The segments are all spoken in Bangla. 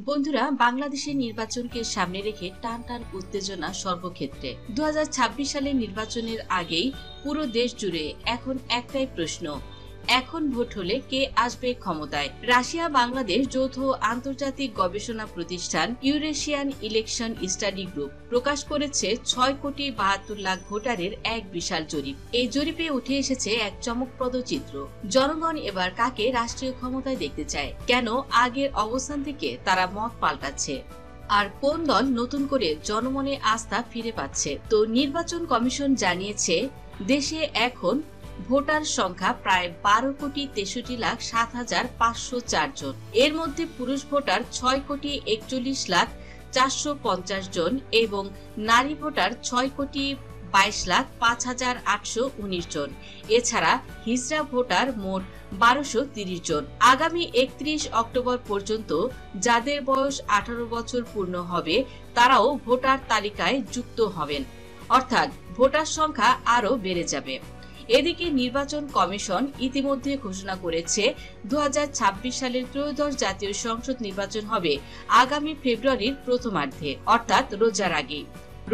বন্ধুরা, বাংলাদেশের নির্বাচনকে সামনে রেখে টান টান উত্তেজনা সর্বক্ষেত্রে। 2026 সালের নির্বাচনের আগেই পুরো দেশ জুড়ে এখন একটাই প্রশ্ন, এখন ভোট হলে কে আসবে ক্ষমতায়? রাশিয়া বাংলাদেশ যৌথ আন্তর্জাতিক গবেষণা প্রতিষ্ঠান ইউরেশিয়ান ইলেকশন স্টাডি গ্রুপ প্রকাশ করেছে 6,72,00,000 ভোটারের এক বিশাল জরিপ। এই জরিপে উঠে এসেছে এক চমকপ্রদ চিত্র। জনগণ এবার কাকে রাষ্ট্রীয় ক্ষমতায় দেখতে চায়, কেন আগের অবস্থান থেকে তারা মত পাল্টাচ্ছে, আর কোন দল নতুন করে জনমনে আস্থা ফিরে পাচ্ছে। তো নির্বাচন কমিশন জানিয়েছে, দেশে এখন ভোটার সংখ্যা প্রায় 12,63,07,504 জন। এর মধ্যে পুরুষ ভোটার 6,41,40,450 জন এবং নারী ভোটার 6,22,05,819 জন। এছাড়া হিজড়া ভোটার মোট 1,230 জন। আগামী 31 অক্টোবর পর্যন্ত যাদের বয়স 18 বছর পূর্ণ হবে তারাও ভোটার তালিকায় যুক্ত হবেন, অর্থাৎ ভোটার সংখ্যা আরও বেড়ে যাবে। এদিকে নির্বাচন কমিশন ইতিমধ্যে ঘোষণা করেছে 2026 সালের ত্রয়োদশ জাতীয় সংসদ নির্বাচন হবে আগামী ফেব্রুয়ারির প্রথমার্ধে, অর্থাৎ রোজার আগে।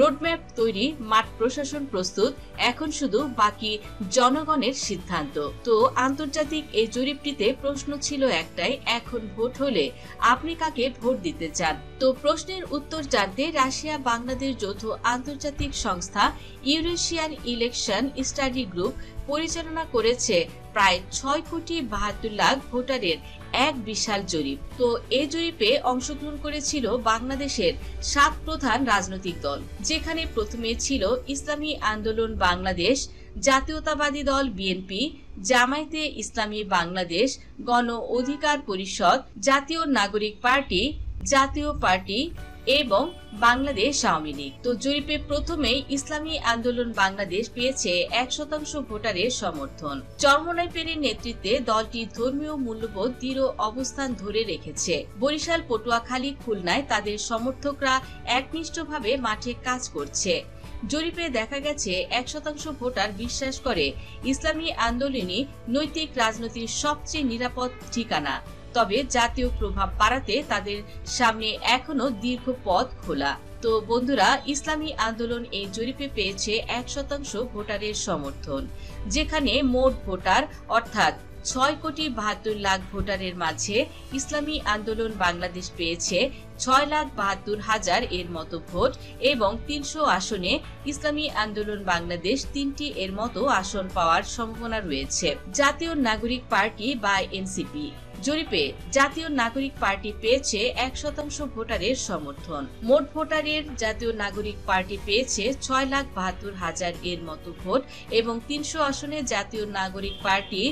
রোডম্যাপ তৈরি, মাঠ প্রশাসন প্রস্তুত, এখন শুধু বাকি জনগণের সিদ্ধান্ত। তো আন্তর্জাতিক এই জরিপটিতে প্রশ্ন ছিল একটাই, এখন ভোট হলে আপনি কাকে ভোট দিতে চান? তো প্রশ্নের উত্তর জানতে রাশিয়া বাংলাদেশ যৌথ আন্তর্জাতিক সংস্থা ইউরেশিয়ান ইলেকশন স্টাডি গ্রুপ পরিচালনা করেছে প্রায় 6,72,00,000 ভোটারের এক বিশাল জরিপ। তো এই জরিপে অংশগ্রহণ করেছিল বাংলাদেশের 7 প্রধান রাজনৈতিক দল, যেখানে প্রথমে ছিল ইসলামী আন্দোলন বাংলাদেশ, জাতীয়তাবাদী দল বিএনপি, জামায়াতে ইসলামী বাংলাদেশ, গণ অধিকার পরিষদ, জাতীয় নাগরিক পার্টি, জাতীয় পার্টি এবং বাংলাদেশ আওয়ামী লীগ। তো জরিপে প্রথমেই ইসলামী আন্দোলন বাংলাদেশ পেয়েছে 1% ভোটারের সমর্থন। চরমোনাই পীরের নেতৃত্বে দলটি ধর্মীয় মূল্যবোধ দৃঢ় অবস্থান ধরে রেখেছে। বরিশাল, পটুয়াখালী, খুলনায় তাদের সমর্থকরা একনিষ্ঠভাবে মাঠে কাজ করছে। জরিপে দেখা গেছে 1% ভোটার বিশ্বাস করে ইসলামী আন্দোলনই নৈতিক রাজনীতির সবচেয়ে নিরাপদ ঠিকানা। তবে জাতীয় প্রভাব বাড়াতে তাদের সামনে এখনো দীর্ঘ পথ খোলা। তো বন্ধুরা, ইসলামী আন্দোলন এই জরিপে পেয়েছে 1% ভোটারের সমর্থন, যেখানে মোট ভোটার অর্থাৎ 6,72,00,000 ভোটারের মাঝে ইসলামী আন্দোলন বাংলাদেশ পেয়েছে 6,72,000 এর মতো ভোট এবং 300 আসনে ইসলামী আন্দোলন বাংলাদেশ 3টি এর মতো আসন পাওয়ার সম্ভাবনা রয়েছে। জাতীয় নাগরিক পার্টি বা এনসিপি জরিপে জাতীয় নাগরিক পার্টি পেয়েছে 1% ভোটারের সমর্থন। মোট ভোটারের জাতীয় নাগরিক পার্টি পেয়েছে 6,72,000 এর মতো ভোট এবং 300 আসনে জাতীয় নাগরিক পার্টি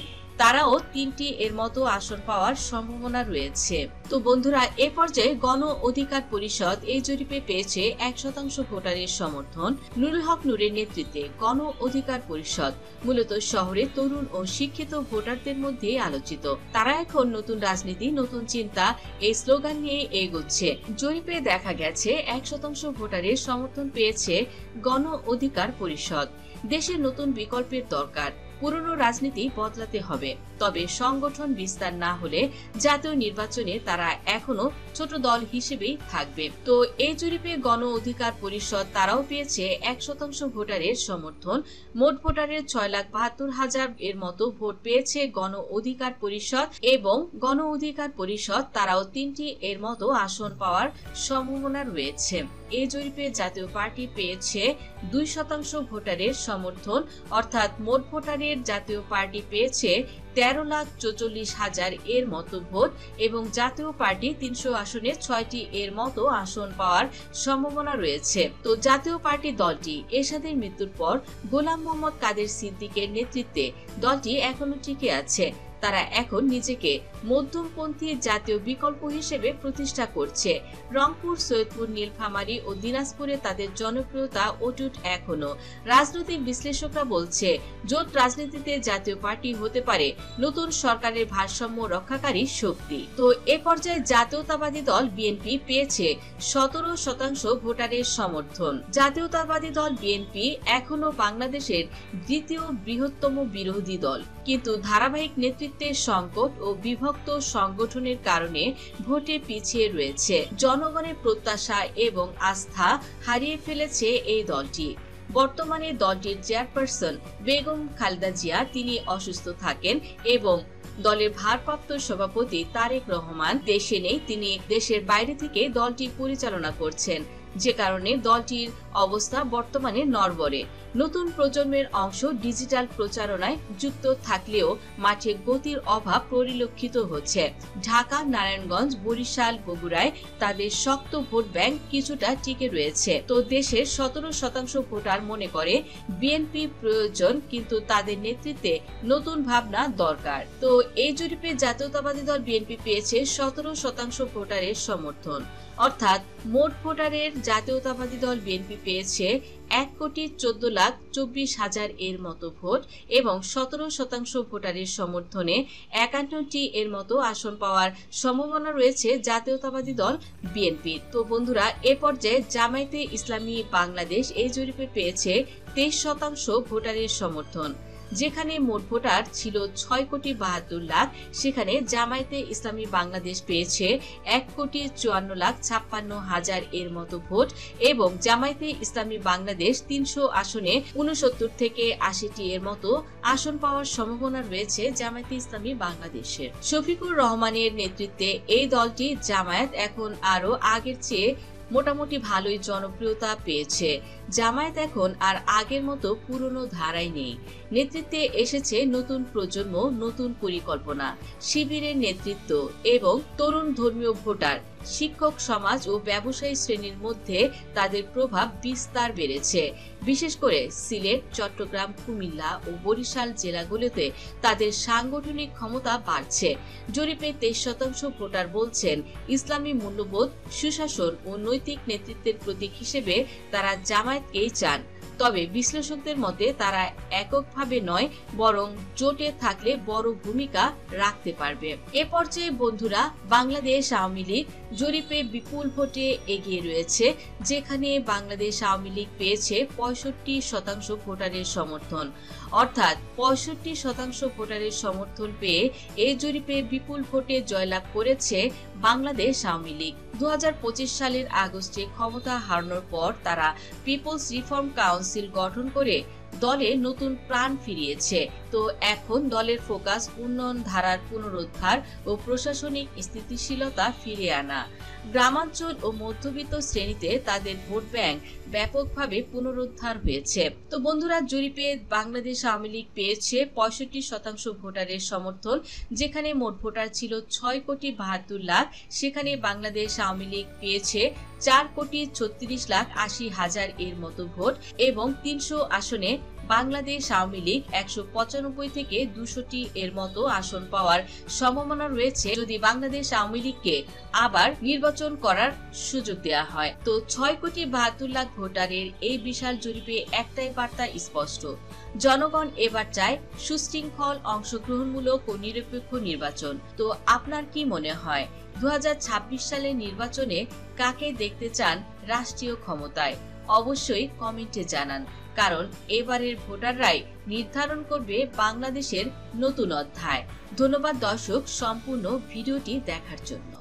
তারাও 3টি এর মতো আসন পাওয়ার সম্ভাবনা রয়েছে। তো বন্ধুরা, এ পর্যায়ে গণ অধিকার পরিষদ এই জরিপে পেয়েছে 1% ভোটারের সমর্থন। নুরুল হক নূরের নেতৃত্বে গণ অধিকার পরিষদ মূলত শহরে তরুণ ও শিক্ষিত ভোটারদের মধ্যে আলোচিত। তারা এখন নতুন রাজনীতি, নতুন চিন্তা এই স্লোগান নিয়ে এগোচ্ছে। জরিপে দেখা গেছে 1% ভোটারের সমর্থন পেয়েছে গণ অধিকার পরিষদ। দেশের নতুন বিকল্পের দরকার, পুরনো রাজনীতি বদলাতে হবে, তবে সংগঠন বিস্তার না হলে জাতীয় নির্বাচনে তারা এখনো ছোট দল হিসেবেই থাকবে। তো এই জরিপে গণ অধিকার পরিষদ তারাও পেয়েছে 1% ভোটারের সমর্থন। মোট ভোটারের 6,72,000 এর মতো ভোট পেয়েছে গণ অধিকার পরিষদ এবং গণ অধিকার পরিষদ তারাও 3টি এর মতো আসন পাওয়ার সম্ভাবনা রয়েছে। এই জরিপে জাতীয় পার্টি পেয়েছে 2% ভোটারের সমর্থন, অর্থাৎ মোট ভোটারের জাতীয় পার্টি পেয়েছে 13,44,000 এর মতো ভোট এবং জাতীয় পার্টি 300 আসনে 6টি এর মতো আসন পাওয়ার সম্ভাবনা রয়েছে। তো জাতীয় পার্টি দলটি এরশাদের মৃত্যুর পর গোলাম মোহাম্মদ কাদের সিদ্দিকের নেতৃত্বে দলটি এখনো টিকে আছে। তারা এখন নিজেকে মধ্যমপন্থী জাতীয় বিকল্প হিসেবে প্রতিষ্ঠা করছে। রংপুর, সৈয়দপুর, নীলফামারী ও দিনাজপুরে তাদের জনপ্রিয়তা অটুট এখনো। রাজনৈতিক বিশ্লেষকরা বলছে, জোট রাজনীতিতে জাতীয় পার্টি হতে পারে নতুন সরকারের ভারসাম্য রক্ষাকারী শক্তি। তো এ পর্যায়ে জাতীয়তাবাদী দল বিএনপি পেয়েছে 17% ভোটারের সমর্থন। জাতীয়তাবাদী দল বিএনপি এখনো বাংলাদেশের দ্বিতীয় বৃহত্তম বিরোধী দল, কিন্তু ধারাবাহিক নেতৃত্ব নেতৃত্বের সংকট ও বিভক্ত সংগঠনের কারণে ভোটে পিছিয়ে রয়েছে। জনগণের প্রত্যাশা এবং আস্থা হারিয়ে ফেলেছে এই দলটি। বর্তমানে দলটির চেয়ারপারসন বেগম খালেদা জিয়া তিনি অসুস্থ থাকেন এবং দলের ভারপ্রাপ্ত সভাপতি তারেক রহমান দেশে নেই, তিনি দেশের বাইরে থেকে দলটি পরিচালনা করছেন, যে কারণে দলটির অবস্থা বর্তমানে নড়বড়ে। নতুন প্রজন্মের অংশ ডিজিটাল প্রচারণায় যুক্ত থাকলেও মাঠে গতির অভাব পরিলক্ষিত হচ্ছে। ঢাকা, নারায়ণগঞ্জ, বরিশাল, বগুড়ায় তাদের শক্ত ভোট ব্যাংক কিছুটা টিকে রয়েছে। তো দেশের 17% ভোটার মনে করে বিএনপি প্রয়োজন, কিন্তু তাদের নেতৃত্বে নতুন ভাবনা দরকার। তো এই জরিপে জাতীয়তাবাদী দল বিএনপি পেয়েছে 17% ভোটারের সমর্থন, অর্থাৎ মোট ভোটারের জাতীয়তাবাদী দল বিএনপি পেয়েছে 1,14,24,000 এর মতো ভোট এবং 17% ভোটারের সমর্থনে 51টি এর মতো আসন পাওয়ার সম্ভাবনা রয়েছে জাতীয়তাবাদী দল বিএনপির। তো বন্ধুরা, এ পর্যায়ে জামায়াতে ইসলামী বাংলাদেশ এই জরিপে পেয়েছে 23% ভোটারের সমর্থন। যেখানে মোট ভোটার ছিল 6,72,00,000, সেখানে জামায়াতে ইসলামী বাংলাদেশ পেয়েছে 1,54,56,000 এর মতো ভোট এবং জামায়াতে ইসলামী বাংলাদেশ 300 আসনে 69 থেকে 80টি এর মতো আসন পাওয়ার সম্ভাবনা রয়েছে জামায়াতে ইসলামী বাংলাদেশের। শফিকুর রহমানের নেতৃত্বে এই দলটি জামায়াত এখন আরো আগের চেয়ে মোটামুটি ভালোই জনপ্রিয়তা পেয়েছে। জামায়াত এখন আর আগের মতো পুরনো ধারায় নেই। নেতৃত্বে এসেছে নতুন প্রজন্ম, নতুন পরিকল্পনা, শিবিরের নেতৃত্ব এবং তরুণ ধর্মীয় ভোটার। শিক্ষক সমাজ ও ব্যবসায়ী শ্রেণীর মধ্যে তাদের প্রভাব বিস্তার বেড়েছে। বিশেষ করে সিলেট, চট্টগ্রাম, কুমিল্লা ও বরিশাল জেলাগুলোতে তাদের সাংগঠনিক ক্ষমতা বাড়ছে। জরিপে 23% ভোটার বলছেন ইসলামী মূল্যবোধ, সুশাসন ও নৈতিক নেতৃত্বের প্রতীক হিসেবে তারা জামায়াতকেই চান। তবে বিশ্লেষকদের মতে তারা এককভাবে নয়, বরং জোটে থাকলে বড় ভূমিকা রাখতে পারবে। এ পর্যায়ে বন্ধুরা, বাংলাদেশ আওয়ামী লীগ জরিপে বিপুল ভোটে এগিয়ে রয়েছে, যেখানে বাংলাদেশ আওয়ামী লীগ পেয়েছে 65% ভোটারের সমর্থন, অর্থাৎ 65% ভোটারের সমর্থন পেয়ে এই জরিপে বিপুল ভোটে জয়লাভ করেছে বাংলাদেশ আওয়ামী লীগ। 2025 সালের আগস্টে ক্ষমতা হারানোর পর তারা পিপলস রিফর্ম কাউন্সিল গঠন করে দলে নতুন প্রাণ ফিরিয়েছে। তো এখন দলের ফোকাস উন্নয়ন ধারার পুনরুদ্ধার ও প্রশাসনিক স্থিতিশীলতা ফিরিয়ে আনা। গ্রামাঞ্চল ও মধ্যবিত্ত শ্রেণীতে তাদের ভোট ব্যাংক ব্যাপকভাবে পুনরুদ্ধার হয়েছে। তো বন্ধুরা, জরিপে বাংলাদেশ আওয়ামী লীগ পেয়েছে 65% ভোটারের সমর্থন, যেখানে মোট ভোটার ছিল 6,72,00,000, সেখানে বাংলাদেশ আওয়ামী লীগ পেয়েছে 4,36,80,000 এর মতো ভোট এবং 300 আসনে বাংলাদেশ আওয়ামী লীগ 195 থেকে 200টি এর মতো আসন পাওয়ার সম্ভাবনা রয়েছে যদি বাংলাদেশ আওয়ামী লীগকে আবার নির্বাচন করার সুযোগ দেওয়া হয়। তো 6,72,00,000 ভোটারের এই বিশাল জরিপে একটাই বার্তা স্পষ্ট, জনগণ এবার চায় সুশৃঙ্খল, অংশগ্রহণমূলক ও নিরপেক্ষ নির্বাচন। তো আপনার কি মনে হয় 2026 সালের নির্বাচনে কাকে দেখতে চান রাষ্ট্রীয় ক্ষমতায়? অবশ্যই কমেন্টে জানান, কারণ এবারের ভোটাররাই নির্ধারণ করবে বাংলাদেশের নতুন অধ্যায়। ধন্যবাদ দর্শক সম্পূর্ণ ভিডিওটি দেখার জন্য।